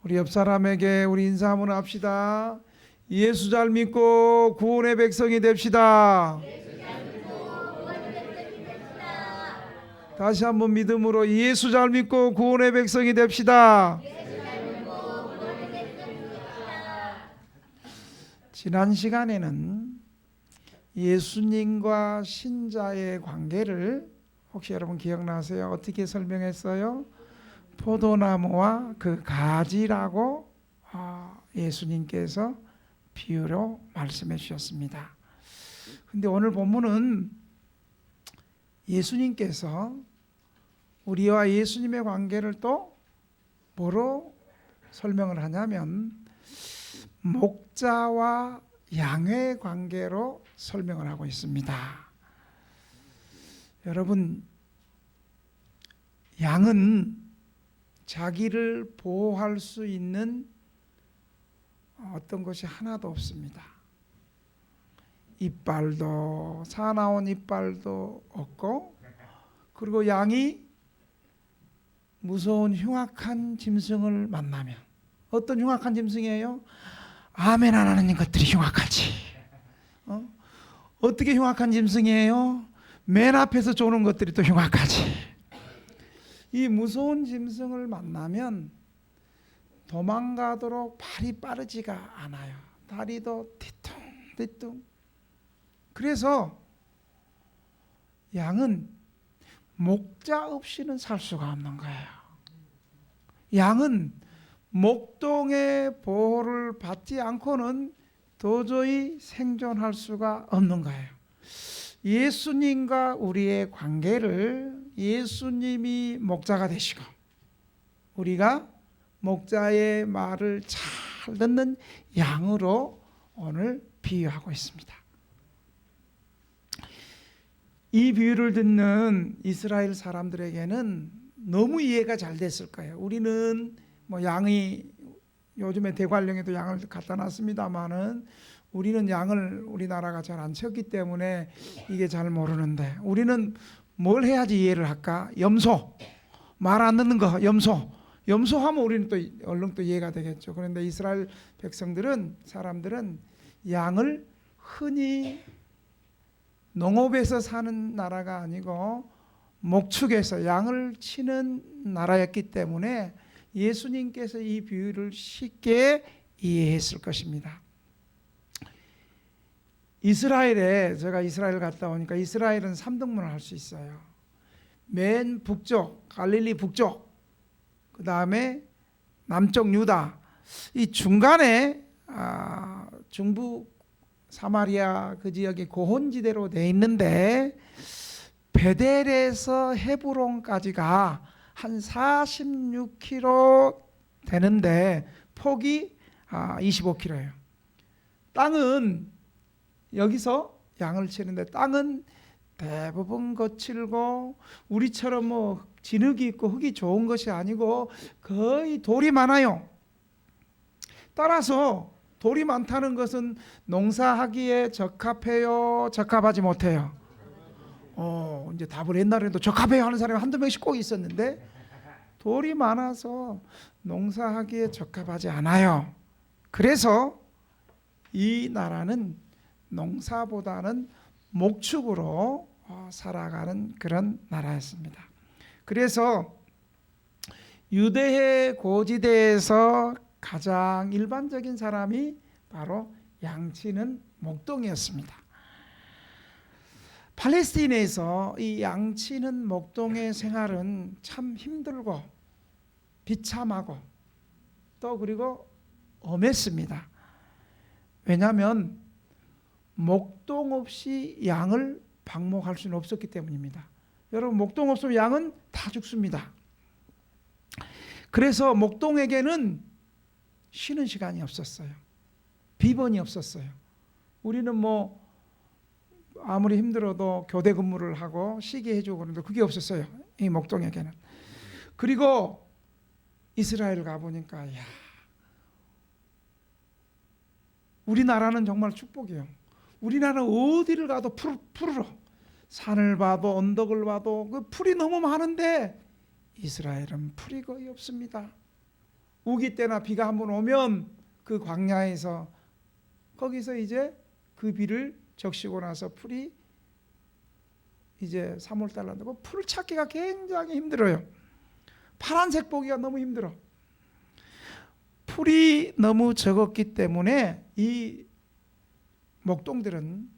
우리 옆 사람에게 우리 인사 한번 합시다. 예수 잘 믿고 구원의 백성이 됩시다. 다시 한번 믿음으로 예수 잘 믿고 구원의 백성이 됩시다. 지난 시간에는 예수님과 신자의 관계를 혹시 여러분 기억나세요? 어떻게 설명했어요? 포도나무와 그 가지라고 예수님께서 비유로 말씀해 주셨습니다. 근데 오늘 본문은 예수님께서 우리와 예수님의 관계를 또 뭐로 설명을 하냐면 목자와 양의 관계로 설명을 하고 있습니다. 여러분, 양은 자기를 보호할 수 있는 어떤 것이 하나도 없습니다. 이빨도, 사나운 이빨도 없고, 그리고 양이 무서운 흉악한 짐승을 만나면, 어떤 흉악한 짐승이에요? 아멘 안 하는 것들이 흉악하지. 어떻게 흉악한 짐승이에요? 맨 앞에서 조는 것들이 또 흉악하지. 이 무서운 짐승을 만나면 도망가도록 발이 빠르지가 않아요. 다리도 뒤뚱뒤뚱. 그래서 양은 목자 없이는 살 수가 없는 거예요. 양은 목동의 보호를 받지 않고는 도저히 생존할 수가 없는 거예요. 예수님과 우리의 관계를 예수님이 목자가 되시고 우리가 목자의 말을 잘 듣는 양으로 오늘 비유하고 있습니다. 이 비유를 듣는 이스라엘 사람들에게는 너무 이해가 잘 됐을 거예요. 우리는 양이 요즘에 대관령에도 양을 갖다 놨습니다만은 우리는 양을 우리나라가 잘 안 쳤기 때문에 이게 잘 모르는데 우리는 뭘 해야지 이해를 할까? 염소, 말 안 듣는 거, 염소하면 우리는 또 얼른 또 이해가 되겠죠. 그런데 이스라엘 사람들은 양을 흔히 농업에서 사는 나라가 아니고 목축에서 양을 치는 나라였기 때문에 예수님께서 이 비유를 쉽게 이해했을 것입니다. 제가 이스라엘 갔다 오니까 이스라엘은 3등분을 할 수 있어요. 맨 북쪽, 갈릴리 북쪽, 그 다음에 남쪽 유다, 이 중간에 중부 사마리아 그 지역이 고혼지대로 돼 있는데 베델에서 헤브론까지가 한 46km 되는데 폭이 25km예요. 땅은 여기서 양을 치는데 땅은 대부분 거칠고 우리처럼 진흙이 있고 흙이 좋은 것이 아니고 거의 돌이 많아요. 따라서 돌이 많다는 것은 농사하기에 적합해요? 적합하지 못해요? 이제 답을 옛날에도 적합해요 하는 사람이 한두 명씩 꼭 있었는데 돌이 많아서 농사하기에 적합하지 않아요. 그래서 이 나라는 농사보다는 목축으로 살아가는 그런 나라였습니다. 그래서 유대의 고지대에서 가장 일반적인 사람이 바로 양치는 목동이었습니다. 팔레스타인에서 이 양치는 목동의 생활은 참 힘들고 비참하고 또 그리고 엄했습니다. 왜냐하면 목동 없이 양을 방목할 수는 없었기 때문입니다. 여러분, 목동 없으면 양은 다 죽습니다. 그래서 목동에게는 쉬는 시간이 없었어요. 비번이 없었어요. 우리는 아무리 힘들어도 교대 근무를 하고 쉬게 해주고 그러는데 그게 없었어요. 이 목동에게는. 그리고 이스라엘 가보니까 우리나라는 정말 축복이에요. 우리나라는 어디를 가도 푸르러 산을 봐도 언덕을 봐도 그 풀이 너무 많은데 이스라엘은 풀이 거의 없습니다. 우기 때나 비가 한번 오면 그 광야에서 거기서 이제 그 비를 적시고 나서 풀이 이제 3월달 난다고 풀을 찾기가 굉장히 힘들어요. 파란색 보기가 너무 힘들어. 풀이 너무 적었기 때문에 이 목동들은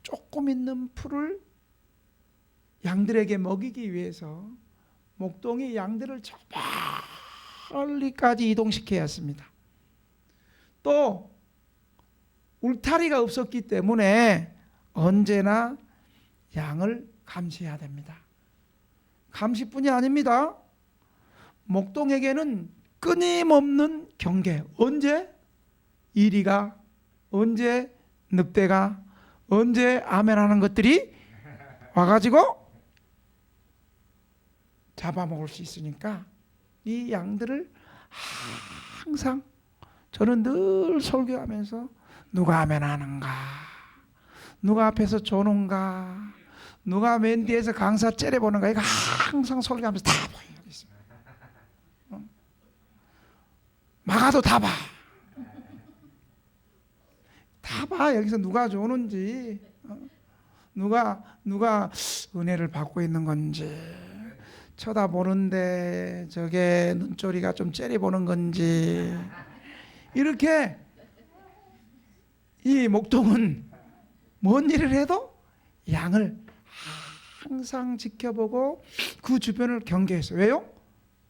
조금 있는 풀을 양들에게 먹이기 위해서 목동이 양들을 저 멀리까지 이동시켜야 했습니다. 또 울타리가 없었기 때문에 언제나 양을 감시해야 됩니다. 감시뿐이 아닙니다. 목동에게는 끊임없는 경계. 언제 이리가, 언제 늑대가, 언제 아멘하는 것들이 와가지고 잡아먹을 수 있으니까 이 양들을 항상 저는 늘 설교하면서 누가 아멘하는가, 누가 앞에서 조는가, 누가 맨 뒤에서 강사 째려보는가, 이거 항상 설교하면서 다 보여요. 막아도 다 봐. 다 봐. 여기서 누가 조는지, 누가 은혜를 받고 있는 건지, 쳐다보는데 저게 눈초리가 좀 째려보는 건지, 이렇게 이 목동은 뭔 일을 해도 양을 항상 지켜보고 그 주변을 경계해서. 왜요?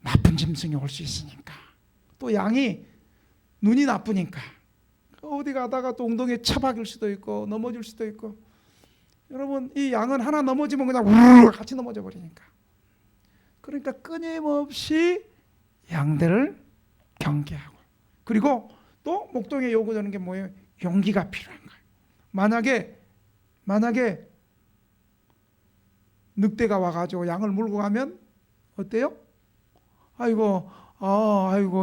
나쁜 짐승이 올 수 있으니까. 또 양이 눈이 나쁘니까 어디 가다가 또 웅덩이에 처박일 수도 있고 넘어질 수도 있고. 여러분, 이 양은 하나 넘어지면 그냥 우르르 같이 넘어져 버리니까. 그러니까 끊임없이 양들을 경계하고, 그리고 또 목동에 요구되는 게 뭐예요? 용기가 필요한 거예요. 만약에 늑대가 와가지고 양을 물고 가면 어때요? 아이고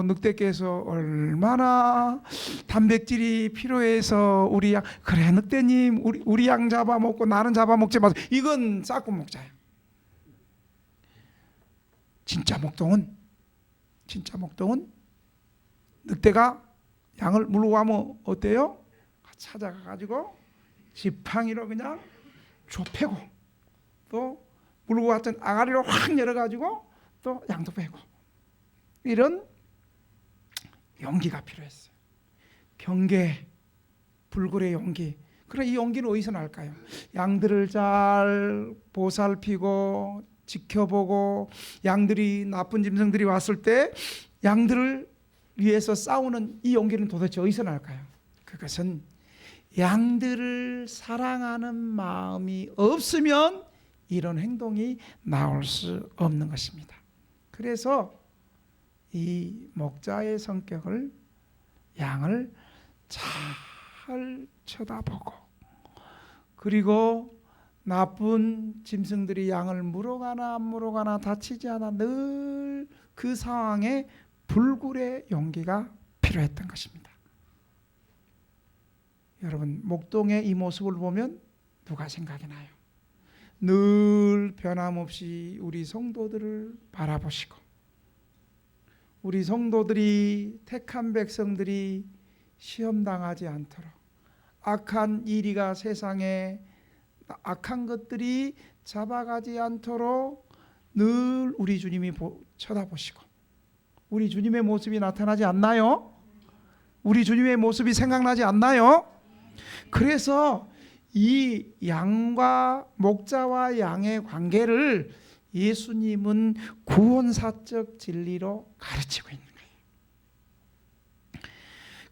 늑대께서 얼마나 단백질이 필요해서 우리 양, 그래 늑대님 우리 양 잡아먹고 나는 잡아먹지 마세요. 이건 싹고 먹자요. 진짜 목동은 늑대가 양을 물고 가면 어때요? 찾아가가지고 지팡이로 그냥 좁히고, 또 물고 갔던 아가리로 확 열어가지고 또 양도 빼고, 이런 용기가 필요했어요. 경계, 불굴의 용기. 그럼 이 용기는 어디서 날까요? 양들을 잘 보살피고 지켜보고, 양들이, 나쁜 짐승들이 왔을 때 양들을 위해서 싸우는 이 용기는 도대체 어디서 날까요? 그것은 양들을 사랑하는 마음이 없으면 이런 행동이 나올 수 없는 것입니다. 그래서 이 목자의 성격을, 양을 잘 쳐다보고, 그리고 나쁜 짐승들이 양을 물어가나 안 물어가나 다치지 않아 늘 그 상황에 불굴의 용기가 필요했던 것입니다. 여러분, 목동의 이 모습을 보면 누가 생각이 나요? 늘 변함없이 우리 성도들을 바라보시고, 우리 성도들이, 택한 백성들이 시험당하지 않도록, 악한 이리가 세상에 악한 것들이 잡아가지 않도록 늘 우리 주님이 쳐다보시고, 우리 주님의 모습이 나타나지 않나요? 우리 주님의 모습이 생각나지 않나요? 그래서 이 양과, 목자와 양의 관계를 예수님은 구원사적 진리로 가르치고 있는 거예요.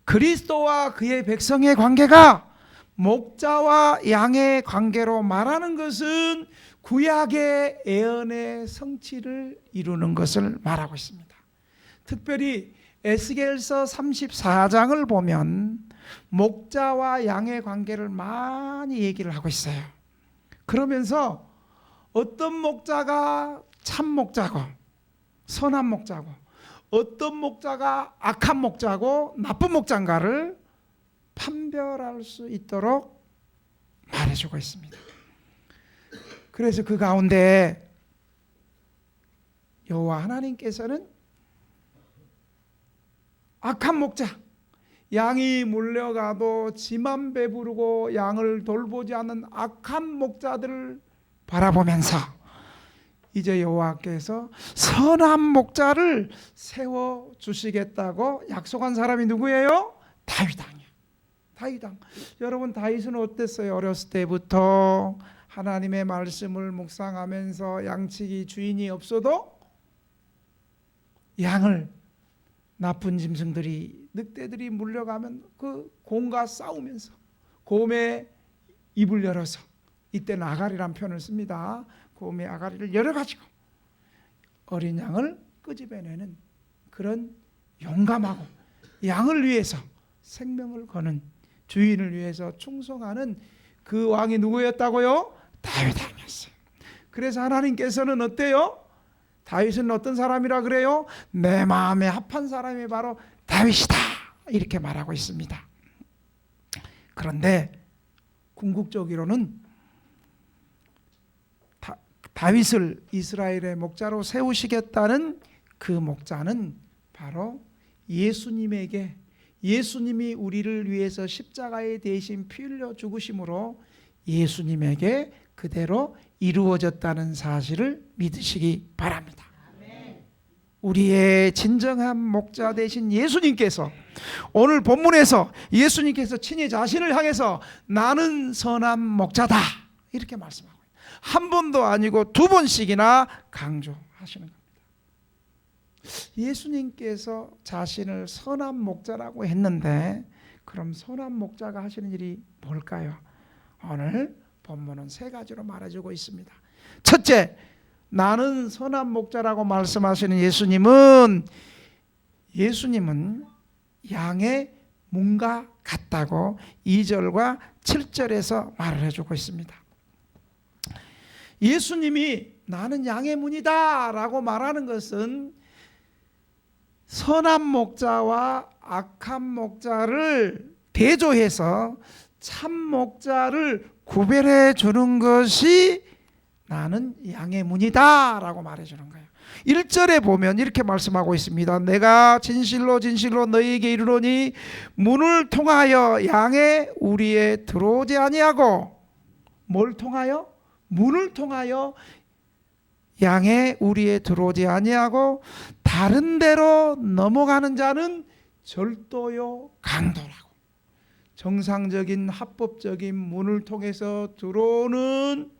그리스도와 그의 백성의 관계가 목자와 양의 관계로 말하는 것은 구약의 예언의 성취를 이루는 것을 말하고 있습니다. 특별히 에스겔서 34장을 보면 목자와 양의 관계를 많이 얘기를 하고 있어요. 그러면서 어떤 목자가 참 목자고 선한 목자고, 어떤 목자가 악한 목자고 나쁜 목자인가를 판별할 수 있도록 말해주고 있습니다. 그래서 그 가운데 여호와 하나님께서는 악한 목자, 양이 몰려가도 지만 배부르고 양을 돌보지 않는 악한 목자들을 바라보면서 이제 여호와께서 선한 목자를 세워주시겠다고 약속한 사람이 누구예요? 다윗 왕이에요. 다윗 왕. 여러분, 다윗은 어땠어요? 어렸을 때부터 하나님의 말씀을 묵상하면서 양치기 주인이 없어도 양을 나쁜 짐승들이, 늑대들이 물려가면 그 곰과 싸우면서 곰의 입을 열어서, 이때는 아가리란 표현을 씁니다. 곰의 아가리를 열어가지고 어린 양을 끄집어내는 그런 용감하고 양을 위해서 생명을 거는, 주인을 위해서 충성하는 그 왕이 누구였다고요? 다윗 왕이었어요. 그래서 하나님께서는 어때요? 다윗은 어떤 사람이라 그래요? 내 마음에 합한 사람이 바로 다윗이다, 이렇게 말하고 있습니다. 그런데 궁극적으로는 다윗을 이스라엘의 목자로 세우시겠다는 그 목자는 바로 예수님에게, 예수님이 우리를 위해서 십자가에 대신 피 흘려 죽으심으로 예수님에게 그대로 이루어졌다는 사실을 믿으시기 바랍니다. 우리의 진정한 목자 되신 예수님께서 오늘 본문에서 예수님께서 친히 자신을 향해서 나는 선한 목자다, 이렇게 말씀하고 한 번도 아니고 두 번씩이나 강조하시는 겁니다. 예수님께서 자신을 선한 목자라고 했는데 그럼 선한 목자가 하시는 일이 뭘까요? 오늘 본문은 세 가지로 말해주고 있습니다. 첫째, 나는 선한 목자라고 말씀하시는 예수님은 양의 문과 같다고 2절과 7절에서 말을 해주고 있습니다. 예수님이 나는 양의 문이다 라고 말하는 것은 선한 목자와 악한 목자를 대조해서 참 목자를 구별해 주는 것이 나는 양의 문이다 라고 말해 주는 거예요. 1절에 보면 이렇게 말씀하고 있습니다. 내가 진실로 진실로 너희에게 이르노니 문을 통하여 양의 우리에 들어오지 아니하고, 뭘 통하여? 문을 통하여 양의 우리에 들어오지 아니하고 다른 데로 넘어가는 자는 절도요 강도라고. 정상적인 합법적인 문을 통해서 들어오는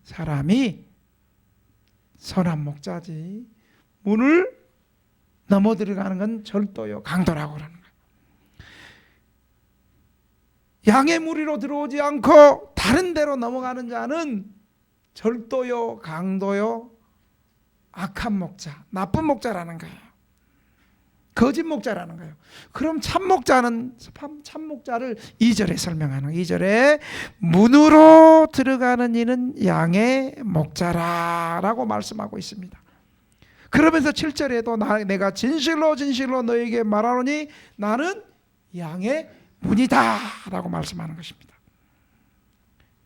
사람이 선한 목자지, 문을 넘어 들어가는 건 절도요 강도라고 그러는 거예요. 양의 무리로 들어오지 않고 다른 데로 넘어가는 자는 절도요 강도요 악한 목자, 나쁜 목자라는 거예요. 거짓 목자라는 거예요. 그럼 참 목자를 2절에 설명하는, 2절에 문으로 들어가는 이는 양의 목자라라고 말씀하고 있습니다. 그러면서 7절에도 내가 진실로 진실로 너에게 말하노니 나는 양의 문이다 라고 말씀하는 것입니다.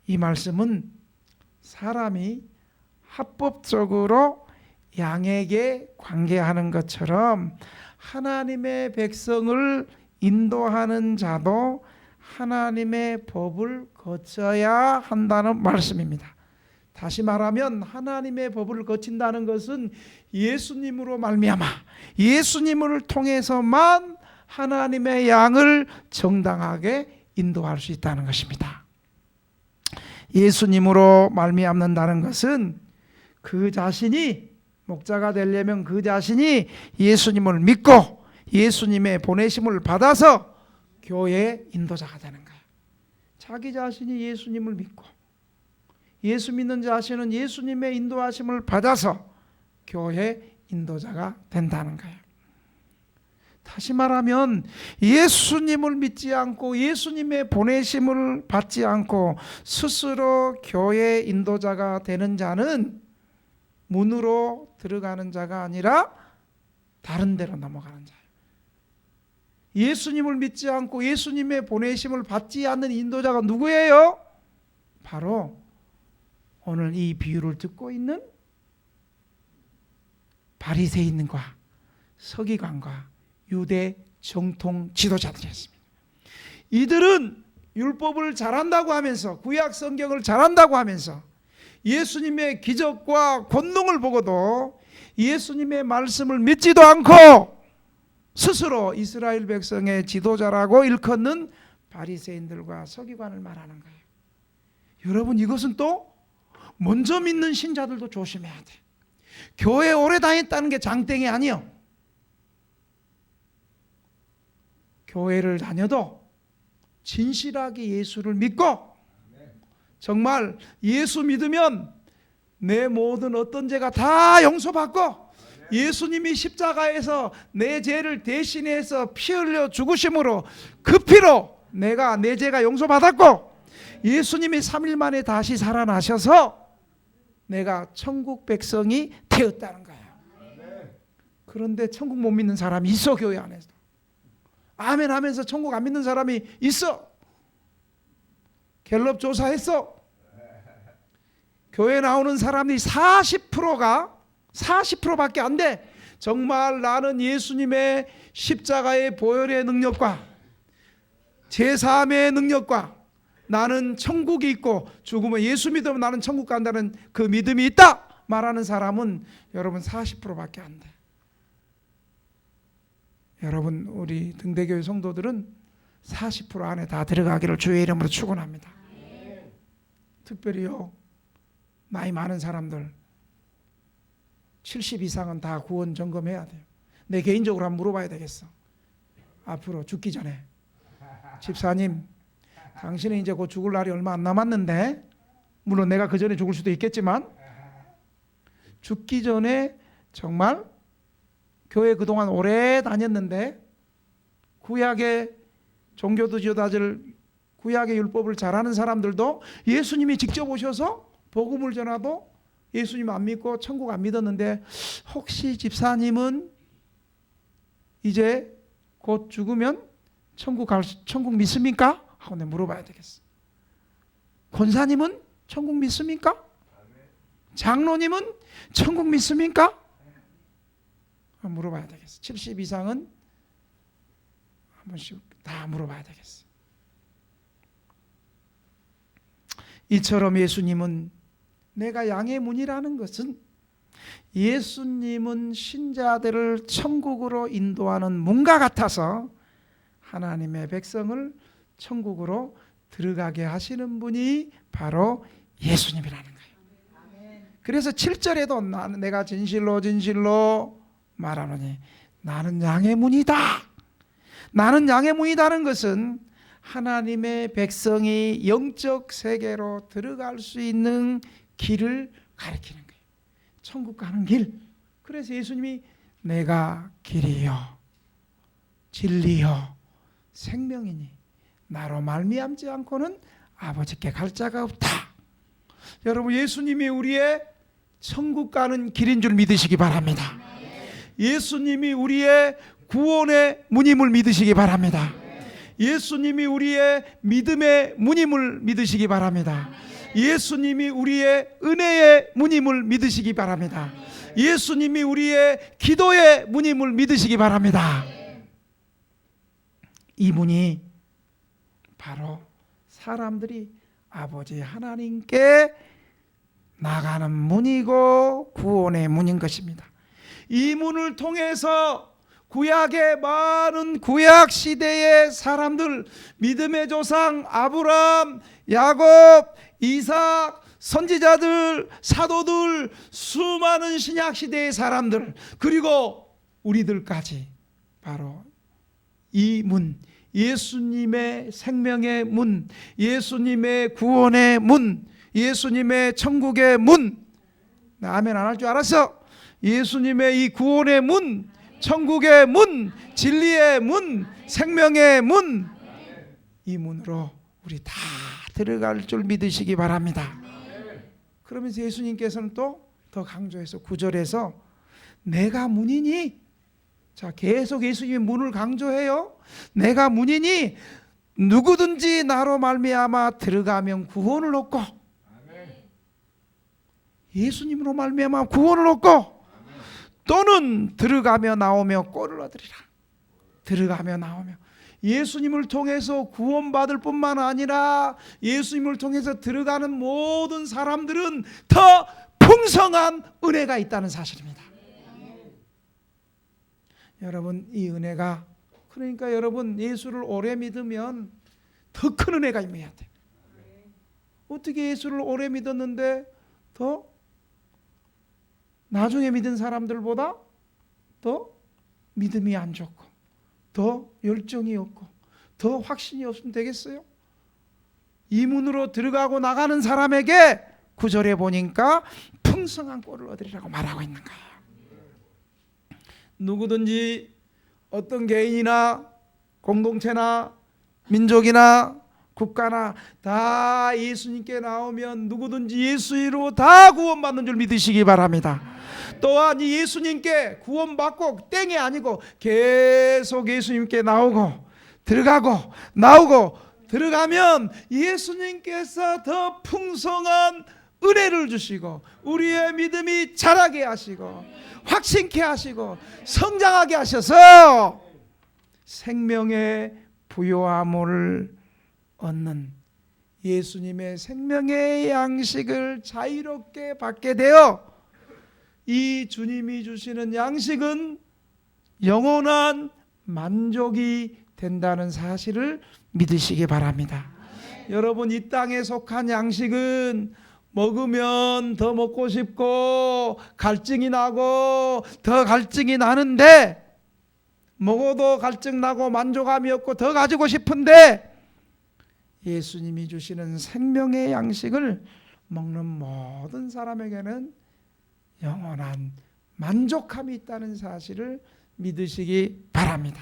이 말씀은 사람이 합법적으로 양에게 관계하는 것처럼 하나님의 백성을 인도하는 자도 하나님의 법을 거쳐야 한다는 말씀입니다. 다시 말하면 하나님의 법을 거친다는 것은 예수님으로 말미암아 예수님을 통해서만 하나님의 양을 정당하게 인도할 수 있다는 것입니다. 예수님으로 말미암는다는 것은 그 자신이 목자가 되려면 그 자신이 예수님을 믿고 예수님의 보내심을 받아서 교회의 인도자가 되는 거예요. 자기 자신이 예수님을 믿고 예수 믿는 자신은 예수님의 인도하심을 받아서 교회 인도자가 된다는 거예요. 다시 말하면 예수님을 믿지 않고 예수님의 보내심을 받지 않고 스스로 교회 인도자가 되는 자는 문으로 들어가는 자가 아니라 다른 데로 넘어가는 자예요. 예수님을 믿지 않고 예수님의 보내심을 받지 않는 인도자가 누구예요? 바로 오늘 이 비유를 듣고 있는 바리새인과 서기관과 유대 정통 지도자들이었습니다. 이들은 율법을 잘한다고 하면서, 구약 성경을 잘한다고 하면서 예수님의 기적과 권능을 보고도 예수님의 말씀을 믿지도 않고 스스로 이스라엘 백성의 지도자라고 일컫는 바리새인들과 서기관을 말하는 거예요. 여러분, 이것은 또 먼저 믿는 신자들도 조심해야 돼. 교회 오래 다녔다는 게 장땡이 아니요. 교회를 다녀도 진실하게 예수를 믿고 정말 예수 믿으면 내 모든 어떤 죄가 다 용서받고 예수님이 십자가에서 내 죄를 대신해서 피 흘려 죽으심으로 그 피로 내가 내 죄가 용서받았고 예수님이 3일 만에 다시 살아나셔서 내가 천국 백성이 되었다는 거야. 그런데 천국 못 믿는 사람이 있어. 교회 안에서 아멘 하면서 천국 안 믿는 사람이 있어. 갤럽 조사했어. 교회 나오는 사람들이 40%밖에 안 돼. 정말 나는 예수님의 십자가의 보혈의 능력과 제사함의 능력과 나는 천국이 있고 죽으면 예수 믿으면 나는 천국 간다는 그 믿음이 있다 말하는 사람은 여러분 40%밖에 안 돼. 여러분, 우리 등대교회 성도들은 40% 안에 다 들어가기를 주의 이름으로 축원합니다. 특별히요, 나이 많은 사람들 70 이상은 다 구원 점검해야 돼요. 내 개인적으로 한번 물어봐야 되겠어. 앞으로 죽기 전에 집사님, 당신은 이제 곧 죽을 날이 얼마 안 남았는데, 물론 내가 그 전에 죽을 수도 있겠지만 죽기 전에 정말 교회 그동안 오래 다녔는데 구약의 종교 지도자들, 구약의 율법을 잘하는 사람들도 예수님이 직접 오셔서 복음을 전하도 예수님 안 믿고 천국 안 믿었는데 혹시 집사님은 이제 곧 죽으면 천국 믿습니까? 하고 내가 물어봐야 되겠어. 권사님은 천국 믿습니까? 장로님은 천국 믿습니까? 물어봐야 되겠어. 70 이상은 한 번씩 다 물어봐야 되겠어. 이처럼 예수님은, 내가 양의 문이라는 것은 예수님은 신자들을 천국으로 인도하는 문과 같아서 하나님의 백성을 천국으로 들어가게 하시는 분이 바로 예수님이라는 거예요. 그래서 7절에도 내가 진실로 말하노니 나는 양의 문이다. 나는 양의 문이다는 것은 하나님의 백성이 영적 세계로 들어갈 수 있는 길을 가리키는 거예요. 천국 가는 길. 그래서 예수님이 내가 길이요 진리요 생명이니 나로 말미암지 않고는 아버지께 갈 자가 없다. 여러분, 예수님이 우리의 천국 가는 길인 줄 믿으시기 바랍니다. 예수님이 우리의 구원의 문임을 믿으시기 바랍니다. 예수님이 우리의 믿음의 문임을 믿으시기 바랍니다. 예수님이 우리의 은혜의 문임을 믿으시기 바랍니다. 예수님이 우리의 기도의 문임을 믿으시기 바랍니다. 이 문이 바로 사람들이 아버지 하나님께 나가는 문이고 구원의 문인 것입니다. 이 문을 통해서 구약의 많은 구약 시대의 사람들, 믿음의 조상 아브람, 야곱, 이삭, 선지자들, 사도들, 수많은 신약 시대의 사람들, 그리고 우리들까지 바로 이 문, 예수님의 생명의 문, 예수님의 구원의 문, 예수님의 천국의 문. 나 아멘 안 할 줄 알았어. 예수님의 이 구원의 문, 천국의 문, 진리의 문, 생명의 문, 이 문으로 우리 다 들어갈 줄 믿으시기 바랍니다. 그러면서 예수님께서는 또 더 강조해서 9절에서 내가 문이니, 자, 계속 예수님이 문을 강조해요. 내가 문이니 누구든지 나로 말미암아 들어가면 구원을 얻고, 예수님으로 말미암아 구원을 얻고, 또는 들어가며 나오며 꼴을 얻으리라. 들어가며 나오며, 예수님을 통해서 구원받을 뿐만 아니라 예수님을 통해서 들어가는 모든 사람들은 더 풍성한 은혜가 있다는 사실입니다. 여러분, 이 은혜가, 그러니까 여러분 예수를 오래 믿으면 더 큰 은혜가 임해야 돼요. 어떻게 예수를 오래 믿었는데 더 나중에 믿은 사람들보다 더 믿음이 안 좋고 더 열정이 없고 더 확신이 없으면 되겠어요? 이 문으로 들어가고 나가는 사람에게 9절에 보니까 풍성한 꼴을 얻으리라고 말하고 있는 거예요. 누구든지 어떤 개인이나 공동체나 민족이나 국가나 다 예수님께 나오면 누구든지 예수 이름으로 다 구원받는 줄 믿으시기 바랍니다. 또한 이 예수님께 구원받고 땡이 아니고 계속 예수님께 나오고 들어가고 나오고 들어가면 예수님께서 더 풍성한 은혜를 주시고 우리의 믿음이 자라게 하시고 확신케 하시고 성장하게 하셔서 생명의 부요함을 얻는 예수님의 생명의 양식을 자유롭게 받게 되어 이 주님이 주시는 양식은 영원한 만족이 된다는 사실을 믿으시기 바랍니다. 여러분, 이 땅에 속한 양식은 먹으면 더 먹고 싶고 갈증이 나고 더 갈증이 나는데, 먹어도 갈증 나고 만족감이 없고 더 가지고 싶은데, 예수님이 주시는 생명의 양식을 먹는 모든 사람에게는 영원한 만족함이 있다는 사실을 믿으시기 바랍니다.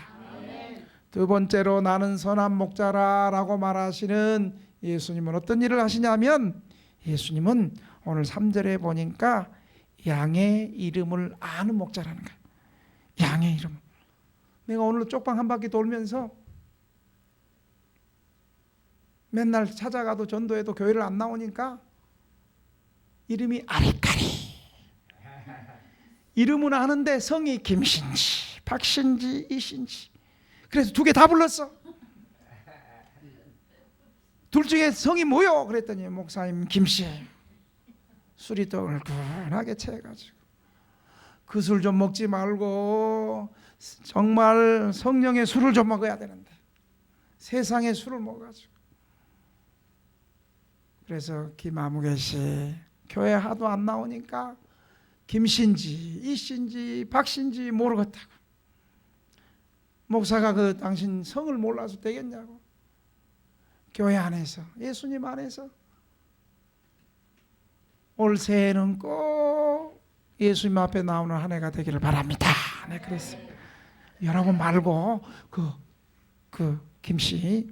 두 번째로 나는 선한 목자라라고 말하시는 예수님은 어떤 일을 하시냐면, 예수님은 오늘 3절에 보니까 양의 이름을 아는 목자라는 거예요. 양의 이름. 내가 오늘 쪽방 한 바퀴 돌면서 맨날 찾아가도 전도해도 교회를 안 나오니까 이름이 아리까리. 이름은 아는데 성이 김신지, 박신지, 이신지. 그래서 두 개 다 불렀어. 둘 중에 성이 뭐요? 그랬더니 목사님 김씨예요. 술이 또 얼큰하게 채가지고 그 술 좀 먹지 말고 정말 성령의 술을 좀 먹어야 되는데 세상의 술을 먹어가지고. 그래서 김아무개 씨 교회 하도 안 나오니까 김신지, 이신지, 박신지 모르겠다고. 목사가 그 당신 성을 몰라서 되겠냐고. 교회 안에서, 예수님 안에서 올 새해는 꼭 예수님 앞에 나오는 한 해가 되기를 바랍니다. 네, 그랬어요. 여러분 말고 그 김씨,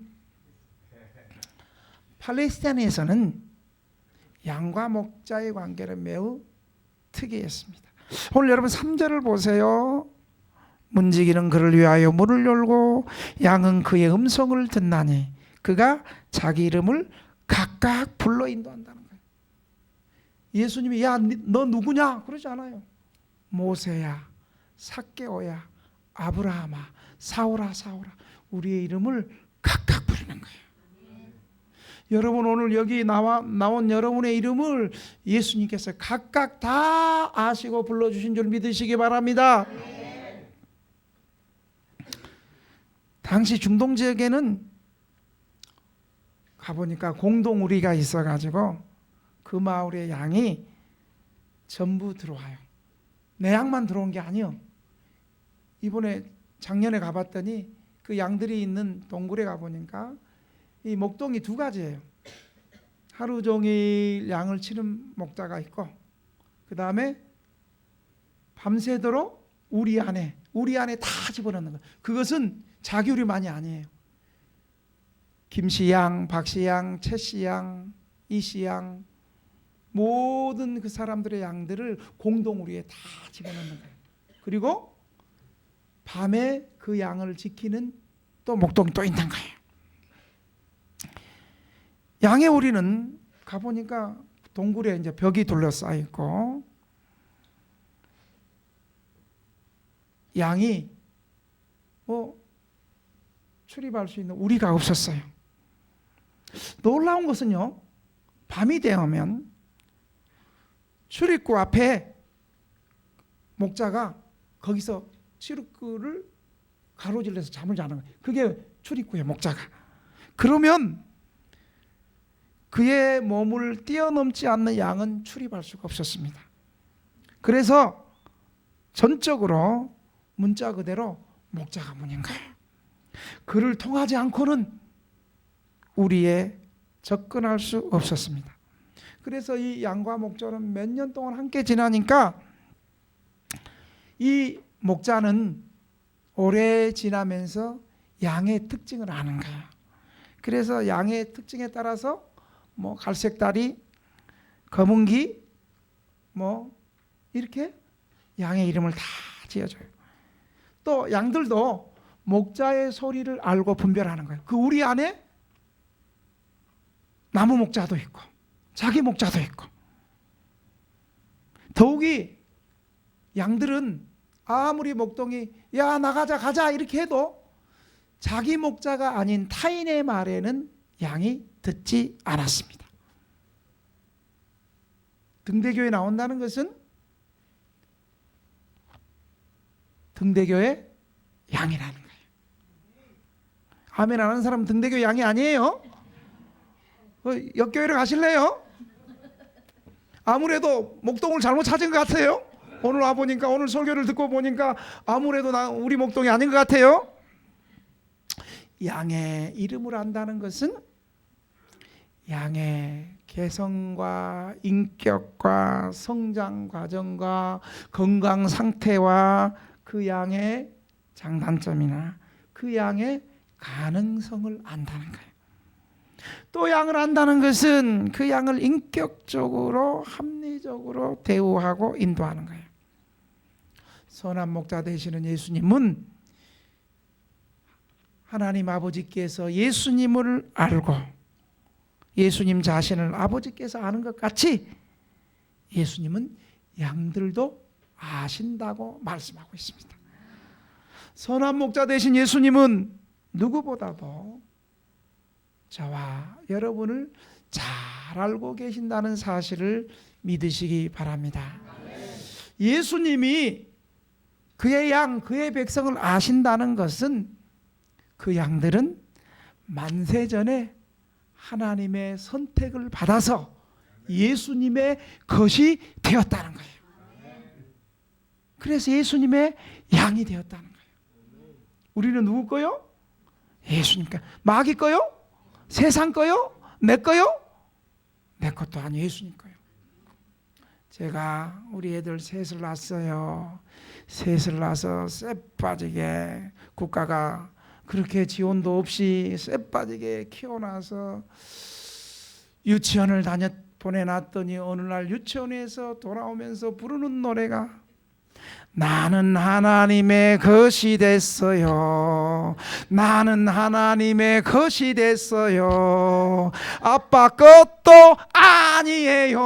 팔레스타인에서는 양과 목자의 관계는 매우 특이했습니다. 오늘 여러분 3절을 보세요. 문지기는 그를 위하여 문을 열고 양은 그의 음성을 듣나니 그가 자기 이름을 각각 불러 인도한다는 거예요. 예수님이 야, 너 누구냐? 그러지 않아요. 모세야, 삭개오야, 아브라함아, 사울아, 사울아. 우리의 이름을 각각 부르는 거예요. 여러분 오늘 여기 나온 여러분의 이름을 예수님께서 각각 다 아시고 불러주신 줄 믿으시기 바랍니다. 당시 중동 지역에는 가보니까 공동우리가 있어가지고 그 마을의 양이 전부 들어와요. 내 양만 들어온 게 아니요. 이번에 작년에 가봤더니 그 양들이 있는 동굴에 가보니까 이 목동이 두 가지예요. 하루 종일 양을 치는 목자가 있고, 그 다음에 밤새도록 우리 안에 다 집어넣는 거예요. 그것은 자기 우리만이 아니에요. 김씨양, 박씨양, 채씨양, 이씨양, 모든 그 사람들의 양들을 공동우리에 다 집어넣는 거예요. 그리고 밤에 그 양을 지키는 또 목동이 또 있는 거예요. 양의 우리는 가보니까 동굴에 이제 벽이 둘러싸여 있고, 양이 출입할 수 있는 우리가 없었어요. 놀라운 것은요, 밤이 되면 출입구 앞에 목자가 거기서 출입구를 가로질러서 잠을 자는 거예요. 그게 출입구의 목자가. 그러면 그의 몸을 뛰어넘지 않는 양은 출입할 수가 없었습니다. 그래서 전적으로 문자 그대로 목자가 문인 거예요. 그를 통하지 않고는 우리에 접근할 수 없었습니다. 그래서 이 양과 목자는 몇 년 동안 함께 지나니까 이 목자는 오래 지나면서 양의 특징을 아는 거예요. 그래서 양의 특징에 따라서 갈색 다리, 검은 귀, 이렇게 양의 이름을 다 지어줘요. 또 양들도 목자의 소리를 알고 분별하는 거예요. 그 우리 안에 나무 목자도 있고 자기 목자도 있고, 더욱이 양들은 아무리 목동이 야 나가자 가자 이렇게 해도 자기 목자가 아닌 타인의 말에는 양이 듣지 않았습니다. 등대교에 나온다는 것은 등대교의 양이라는 거예요. 아멘 안 하는 사람은 등대교 양이 아니에요. 역교회를 가실래요? 아무래도 목동을 잘못 찾은 것 같아요. 오늘 와보니까, 오늘 설교를 듣고 보니까 아무래도 우리 목동이 아닌 것 같아요. 양의 이름을 안다는 것은 양의 개성과 인격과 성장 과정과 건강 상태와 그 양의 장단점이나 그 양의 가능성을 안다는 거예요. 또 양을 안다는 것은 그 양을 인격적으로 합리적으로 대우하고 인도하는 거예요. 선한 목자 되시는 예수님은 하나님 아버지께서 예수님을 알고 예수님 자신을 아버지께서 아는 것 같이 예수님은 양들도 아신다고 말씀하고 있습니다. 선한 목자 되신 예수님은 누구보다도 저와 여러분을 잘 알고 계신다는 사실을 믿으시기 바랍니다. 예수님이 그의 양, 그의 백성을 아신다는 것은 그 양들은 만세전에 하나님의 선택을 받아서 예수님의 것이 되었다는 거예요. 그래서 예수님의 양이 되었다는 거예요. 우리는 누구 거요? 예수님 거. 마귀 거요? 세상 거요? 내 거요? 내 것도 아니에요. 예수님 거요. 제가 우리 애들 셋을 낳았어요. 셋을 낳아서 쎄 빠지게 국가가 그렇게 지원도 없이 쎄 빠지게 키워놔서 유치원을 보내놨더니 어느 날 유치원에서 돌아오면서 부르는 노래가 나는 하나님의 것이 됐어요. 나는 하나님의 것이 됐어요. 아빠 것도 아니에요.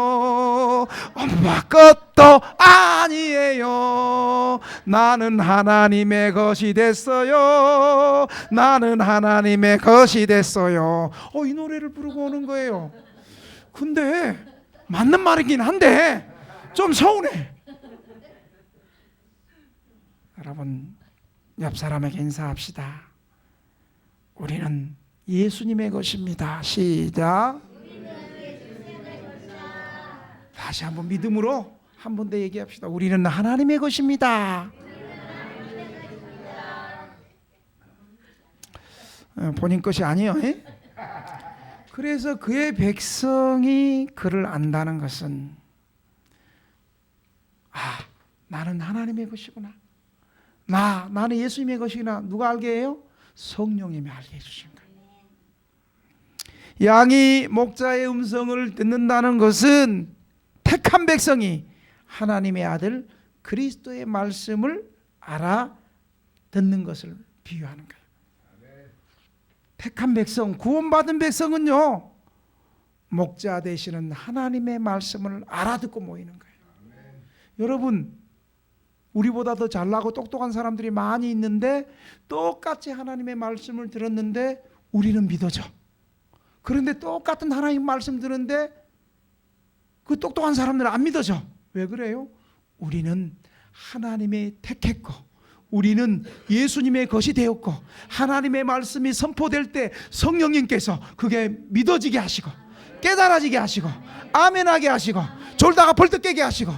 엄마 것도 아니에요. 나는 하나님의 것이 됐어요. 나는 하나님의 것이 됐어요. 이 노래를 부르고 오는 거예요. 근데 맞는 말이긴 한데 좀 서운해. 여러분, 옆 사람에게 인사합시다. 우리는 예수님의 것입니다. 시작. 다시 한번 믿음으로 한 번 더 얘기합시다. 우리는 하나님의 것입니다. 본인 것이 아니에요. 그래서 그의 백성이 그를 안다는 것은 나는 하나님의 것이구나. 나는 예수님의 것이구나. 누가 알게 해요? 성령님이 알게 해주신 거예요. 양이 목자의 음성을 듣는다는 것은 택한 백성이 하나님의 아들 그리스도의 말씀을 알아 듣는 것을 비유하는 거예요. 택한 백성, 구원받은 백성은요, 목자 되시는 하나님의 말씀을 알아듣고 모이는 거예요. 여러분, 우리보다 더 잘나고 똑똑한 사람들이 많이 있는데 똑같이 하나님의 말씀을 들었는데 우리는 믿어져. 그런데 똑같은 하나님 말씀 들었는데 그 똑똑한 사람들은 안 믿어져. 왜 그래요? 우리는 하나님의 택했고 우리는 예수님의 것이 되었고 하나님의 말씀이 선포될 때 성령님께서 그게 믿어지게 하시고 깨달아지게 하시고 아멘하게 하시고 졸다가 벌떡 깨게 하시고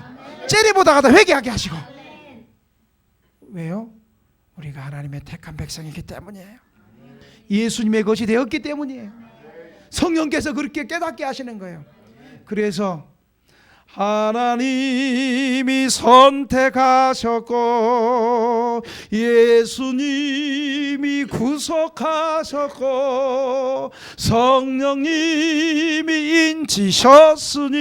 째려보다가 회개하게 하시고. 왜요? 우리가 하나님의 택한 백성이기 때문이에요. 예수님의 것이 되었기 때문이에요. 성령께서 그렇게 깨닫게 하시는 거예요. 그래서 하나님이 선택하셨고 예수님이 구속하셨고 성령님이 인치셨으니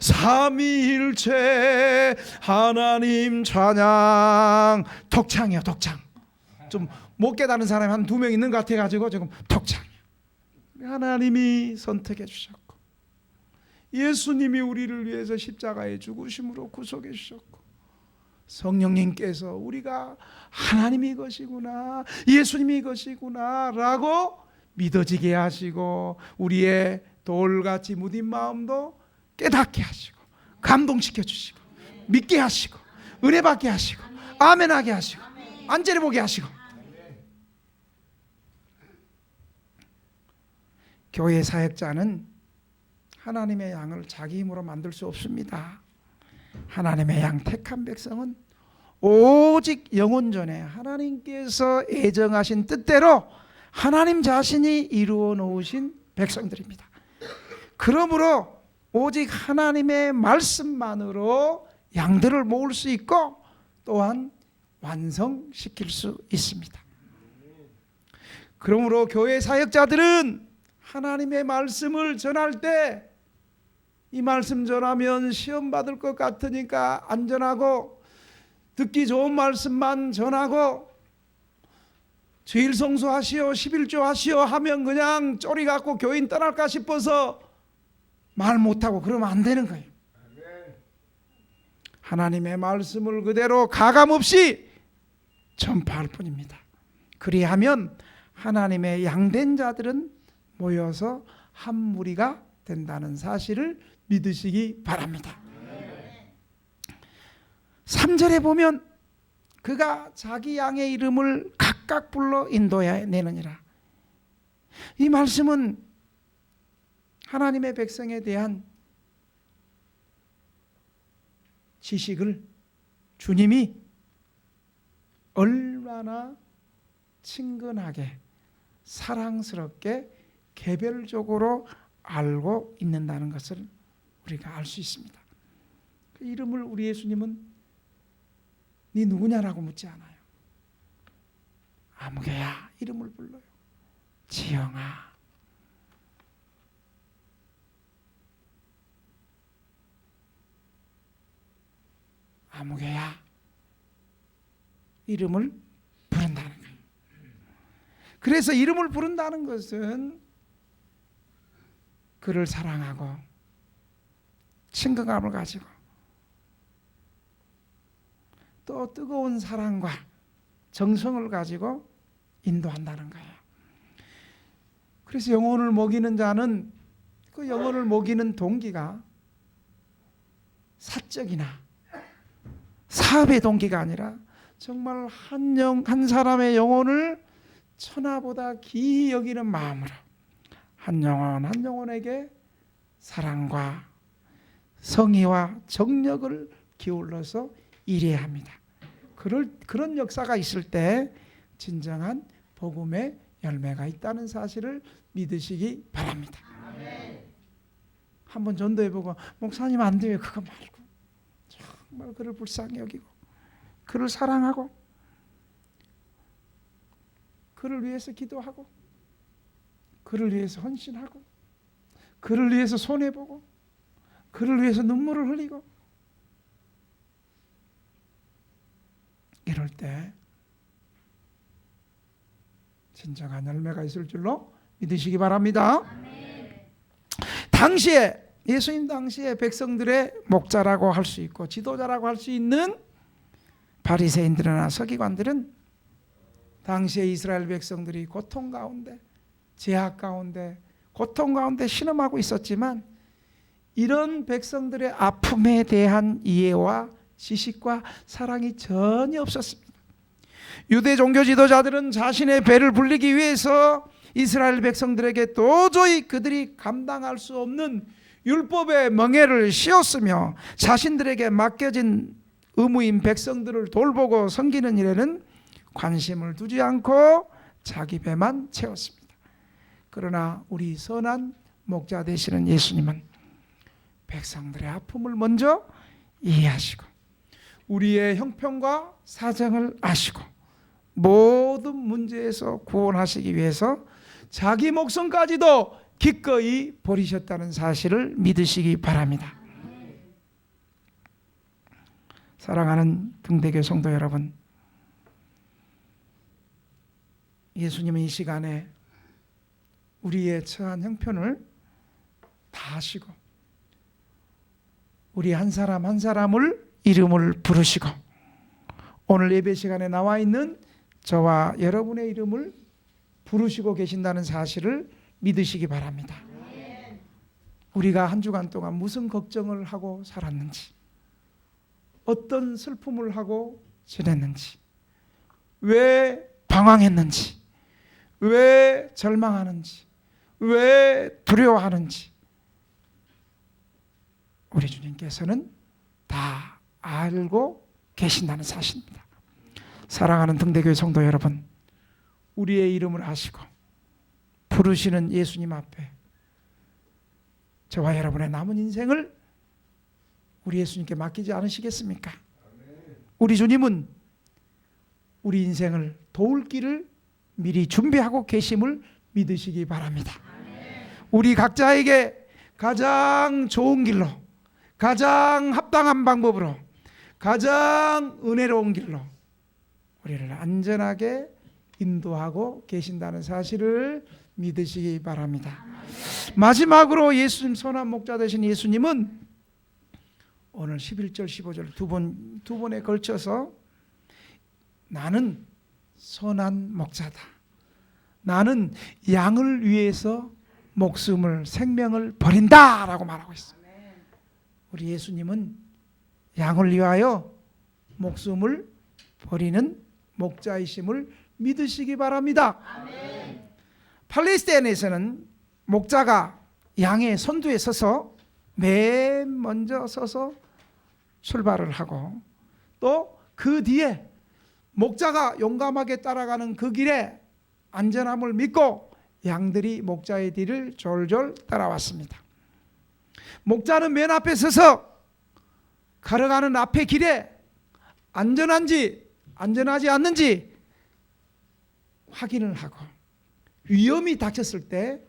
삼위일체 하나님 찬양. 독창이요, 독창. 좀 못 깨닫는 사람이 한 2명 있는 것 같아가지고 지금 독창이요. 하나님이 선택해 주셨고 예수님이 우리를 위해서 십자가에 죽으심으로 구속해 주셨고 성령님께서 우리가 하나님이 것이구나 예수님이 것이구나 라고 믿어지게 하시고 우리의 돌같이 무딘 마음도 깨닫게 하시고 감동시켜 주시고 믿게 하시고 은혜 받게 하시고 아멘하게 하시고 안죄를 보게 하시고. 교회 사역자는 하나님의 양을 자기 힘으로 만들 수 없습니다. 하나님의 양 택한 백성은 오직 영혼전에 하나님께서 애정하신 뜻대로 하나님 자신이 이루어 놓으신 백성들입니다. 그러므로 오직 하나님의 말씀만으로 양들을 모을 수 있고 또한 완성시킬 수 있습니다. 그러므로 교회 사역자들은 하나님의 말씀을 전할 때 이 말씀 전하면 시험 받을 것 같으니까 안전하고 듣기 좋은 말씀만 전하고 주일 성수하시오 11조 하시오 하면 그냥 쪼리 갖고 교인 떠날까 싶어서 말 못하고 그러면 안 되는 거예요. 하나님의 말씀을 그대로 가감없이 전파할 뿐입니다. 그리하면 하나님의 양된 자들은 모여서 한 무리가 된다는 사실을 믿으시기 바랍니다. 3절에 보면 그가 자기 양의 이름을 각각 불러 인도해내느니라. 이 말씀은 하나님의 백성에 대한 지식을 주님이 얼마나 친근하게 사랑스럽게 개별적으로 알고 있는다는 것을 우리가 알 수 있습니다. 그 이름을 우리 예수님은 네 누구냐라고 묻지 않아요. 아무개야 이름을 불러요. 지영아, 아무개야 이름을 부른다는 거예요. 그래서 이름을 부른다는 것은 그를 사랑하고 친근감을 가지고 또 뜨거운 사랑과 정성을 가지고 인도한다는 거예요. 그래서 영혼을 먹이는 자는 그 영혼을 먹이는 동기가 사적이나 사업의 동기가 아니라 정말 한 사람의 영혼을 천하보다 귀히 여기는 마음으로 한 영혼에게 사랑과 성의와 정력을 기울여서 일해야 합니다. 그런 역사가 있을 때 진정한 복음의 열매가 있다는 사실을 믿으시기 바랍니다. 한번 전도해보고 목사님 안 돼요 그거 말고 정말 그를 불쌍히 여기고 그를 사랑하고 그를 위해서 기도하고 그를 위해서 헌신하고 그를 위해서 손해보고 그를 위해서 눈물을 흘리고 이럴 때 진정한 열매가 있을 줄로 믿으시기 바랍니다. 당시에 예수님 당시에 백성들의 목자라고 할 수 있고 지도자라고 할 수 있는 바리새인들이나 서기관들은 당시에 이스라엘 백성들이 고통 가운데, 제약 가운데, 고통 가운데 신음하고 있었지만 이런 백성들의 아픔에 대한 이해와 지식과 사랑이 전혀 없었습니다. 유대 종교 지도자들은 자신의 배를 불리기 위해서 이스라엘 백성들에게 도저히 그들이 감당할 수 없는 율법의 멍에를 씌웠으며 자신들에게 맡겨진 의무인 백성들을 돌보고 섬기는 일에는 관심을 두지 않고 자기 배만 채웠습니다. 그러나 우리 선한 목자 되시는 예수님은 백성들의 아픔을 먼저 이해하시고 우리의 형편과 사정을 아시고 모든 문제에서 구원하시기 위해서 자기 목숨까지도 기꺼이 버리셨다는 사실을 믿으시기 바랍니다. 사랑하는 등대교 성도 여러분, 예수님은 이 시간에 우리의 처한 형편을 다 아시고 우리 한 사람 한 사람을 이름을 부르시고 오늘 예배 시간에 나와 있는 저와 여러분의 이름을 부르시고 계신다는 사실을 믿으시기 바랍니다. 우리가 한 주간 동안 무슨 걱정을 하고 살았는지, 어떤 슬픔을 하고 지냈는지, 왜 방황했는지, 왜 절망하는지, 왜 두려워하는지 우리 주님께서는 다 알고 계신다는 사실입니다. 사랑하는 등대교회 성도 여러분, 우리의 이름을 아시고 부르시는 예수님 앞에 저와 여러분의 남은 인생을 우리 예수님께 맡기지 않으시겠습니까? 우리 주님은 우리 인생을 도울 길을 미리 준비하고 계심을 믿으시기 바랍니다. 우리 각자에게 가장 좋은 길로, 가장 합당한 방법으로, 가장 은혜로운 길로 우리를 안전하게 인도하고 계신다는 사실을 믿으시기 바랍니다. 마지막으로 예수님, 선한 목자 되신 예수님은 오늘 11절 15절 두 번에 걸쳐서 나는 선한 목자다, 나는 양을 위해서 목숨을, 생명을 버린다 라고 말하고 있어요. 우리 예수님은 양을 위하여 목숨을 버리는 목자이심을 믿으시기 바랍니다. 아멘. 팔레스타인에서는 목자가 양의 선두에 서서 맨 먼저 서서 출발을 하고 또 그 뒤에 목자가 용감하게 따라가는 그 길에 안전함을 믿고 양들이 목자의 뒤를 졸졸 따라왔습니다. 목자는 맨 앞에 서서 걸어가는 앞의 길에 안전한지 안전하지 않는지 확인을 하고 위험이 닥쳤을 때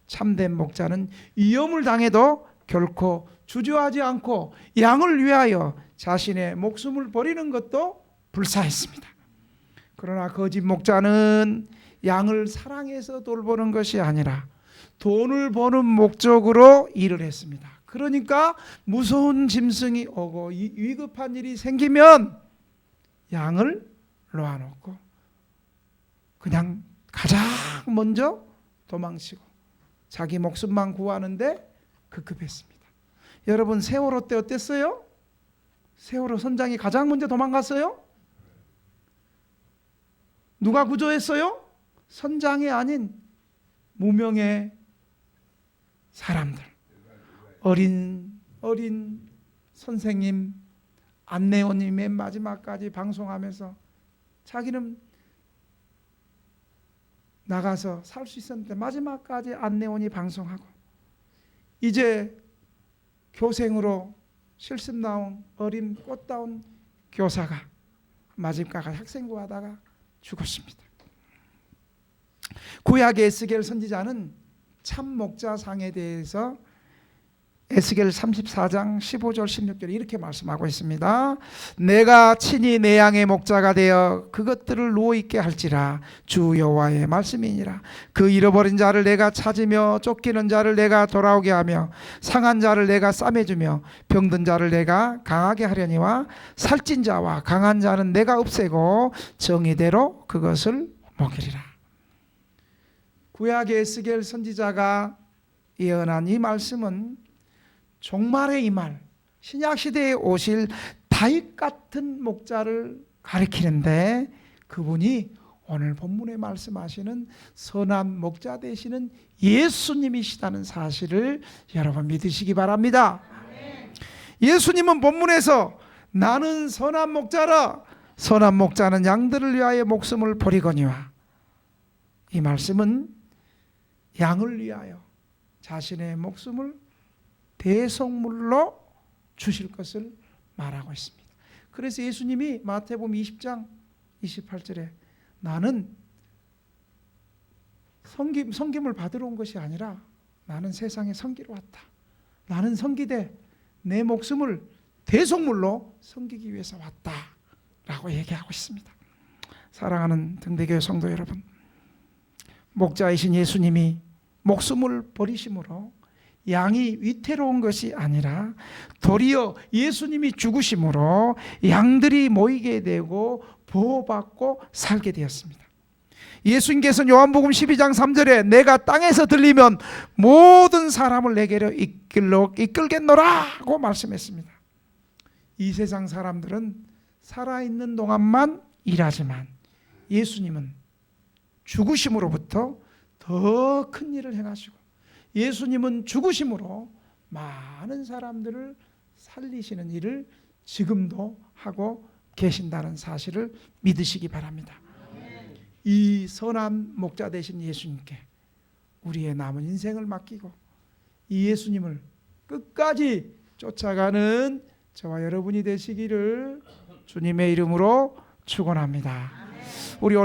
참된 목자는 위험을 당해도 결코 주저하지 않고 양을 위하여 자신의 목숨을 버리는 것도 불사했습니다. 그러나 거짓 목자는 양을 사랑해서 돌보는 것이 아니라 돈을 버는 목적으로 일을 했습니다. 그러니까 무서운 짐승이 오고 위급한 일이 생기면 양을 놓아놓고 그냥 가장 먼저 도망치고 자기 목숨만 구하는데 급급했습니다. 여러분, 세월호 때 어땠어요? 세월호 선장이 가장 먼저 도망갔어요? 누가 구조했어요? 선장이 아닌 무명의 사람들, 어린 선생님, 안내원이 맨 마지막까지 방송하면서 자기는 나가서 살 수 있었는데 마지막까지 안내원이 방송하고 이제 교생으로 실습 나온 어린 꽃다운 교사가 마지막까지 학생부 하다가 죽었습니다. 구약의 에스겔 선지자는 참 목자상에 대해서 에스겔 34장 15절 16절 이렇게 말씀하고 있습니다. 내가 친히 내 양의 목자가 되어 그것들을 누워 있게 할지라 주 여호와의 말씀이니라. 그 잃어버린 자를 내가 찾으며 쫓기는 자를 내가 돌아오게 하며 상한 자를 내가 싸매주며 병든 자를 내가 강하게 하려니와 살찐 자와 강한 자는 내가 없애고 정의대로 그것을 먹이리라. 구약의 에스겔 선지자가 예언한 이 말씀은 종말의 이 말, 신약시대에 오실 다윗 같은 목자를 가리키는데 그분이 오늘 본문에 말씀하시는 선한 목자 되시는 예수님이시다는 사실을 여러분 믿으시기 바랍니다. 예수님은 본문에서 나는 선한 목자라, 선한 목자는 양들을 위하여 목숨을 버리거니와, 이 말씀은 양을 위하여 자신의 목숨을 대속물로 주실 것을 말하고 있습니다. 그래서 예수님이 마태복음 20장 28절에 나는 섬김을 받으러 온 것이 아니라 나는 세상에 섬기러 왔다. 나는 섬기되 내 목숨을 대속물로 섬기기 위해서 왔다 라고 얘기하고 있습니다. 사랑하는 등대교회 성도 여러분, 목자이신 예수님이 목숨을 버리심으로 양이 위태로운 것이 아니라 도리어 예수님이 죽으심으로 양들이 모이게 되고 보호받고 살게 되었습니다. 예수님께서는 요한복음 12장 3절에 내가 땅에서 들리면 모든 사람을 내게로 이끌겠노라고 말씀했습니다. 이 세상 사람들은 살아있는 동안만 일하지만 예수님은 죽으심으로부터 더 큰 일을 행하시고 예수님은 죽으심으로 많은 사람들을 살리시는 일을 지금도 하고 계신다는 사실을 믿으시기 바랍니다. 이 선한 목자 되신 예수님께 우리의 남은 인생을 맡기고 이 예수님을 끝까지 쫓아가는 저와 여러분이 되시기를 주님의 이름으로 축원합니다. 우리 오늘